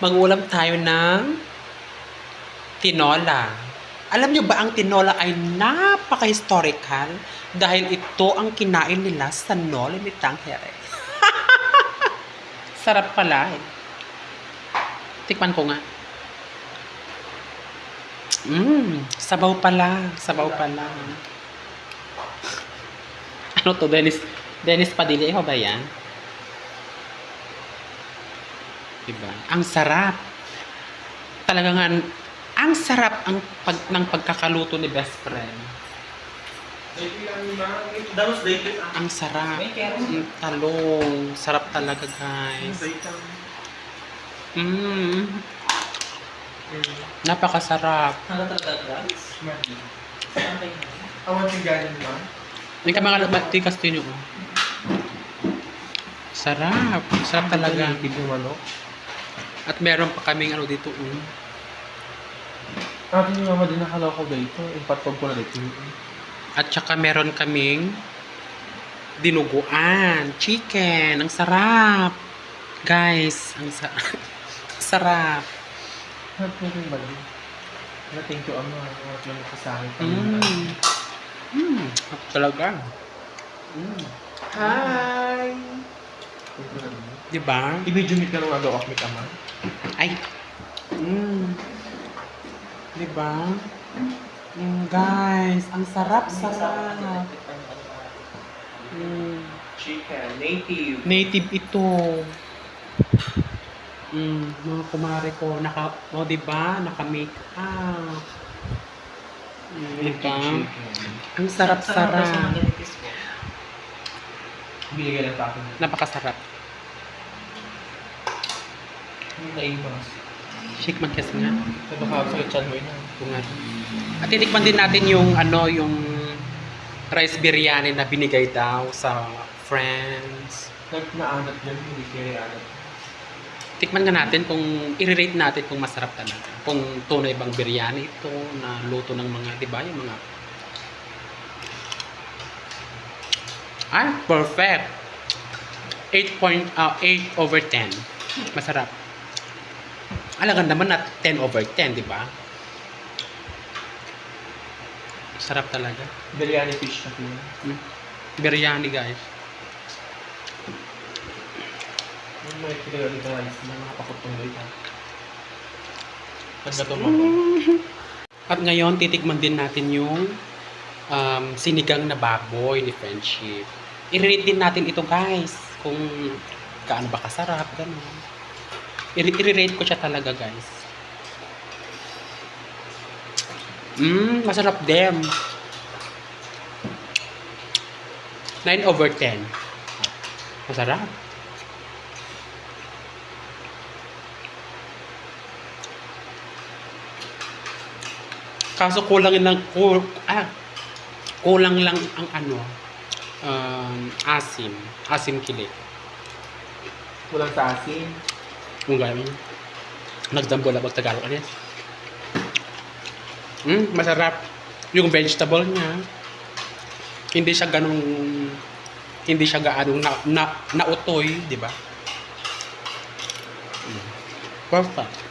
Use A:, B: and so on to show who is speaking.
A: Mag-ulam tayo ng tinola. Alam nyo ba ang tinola ay napaka-historical dahil ito ang kinain nila sa Noli Me Tangere. Sarap pala eh. Tikman ko nga. Sabaw pala. Sabaw pala. Ano to, Dennis Padilla? Ikaw ba yan? Diba? Ang sarap. Talagang ang sarap ng pagkakaluto ni best friend. Ang sarap. Ang talong. Sarap talaga, guys. Napakasarap.
B: Awan yung galing ba?
A: Hindi ka mga matikas din yun. Sarap. Sarap talaga.
B: Yung manok.
A: At meron pa kaming ano dito.
B: Akin yung mama din nakalaw ko dito. Impatog ko na dito.
A: At saka meron kaming dinuguan. Chicken. Ang sarap. Guys, ang sarap.
B: Thank you, buddy. Thank you, ama. At lang ito sa akin.
A: Talaga.
B: Hi!
A: Diba?
B: I-video meet ka nung nagawa of meet, ama.
A: Ay. Diba? Guys, ang sarap-sarap.
B: Chicken, native.
A: Native ito. Mga kumare ko, diba? Naka-make up. Diba? Ang sarap-sarap.
B: Binigay lang sa akin.
A: Napakasarap.
B: Naimas.
A: Shake magkas nga.
B: Sa baka sa chan mo yun.
A: Bunga. At titikman din natin yung yung rice biryani na binigay daw sa friends.
B: Naanat yun, hindi kaya anat.
A: Tikman nga natin kung i-rate natin kung masarap talaga. Kung tunay bang biryani ito na luto ng mga, di ba, yung mga perfect. 8/10. Masarap. Alagan naman na 10/10, di ba? Sarap talaga.
B: Biryani fish na po.
A: Biryani, guys.
B: Yung may pinagalit na rice na nakapakutong doon. Ang gato mo.
A: At ngayon, titikman din natin yung sinigang na baboy ni Friendship. I-rate din natin ito, guys. Kung gaano ba kasarap, gano'n. I-rate ko siya talaga, guys. Masarap din. 9/10. Masarap. Kaso kulang lang ang asim kilik.
B: Kulang sa asin.
A: Kung gano'n. Nagdambola pag Tagalog anis. Masarap. Yung vegetable niya. Hindi siya gaanong nautoy, di ba? Perfect.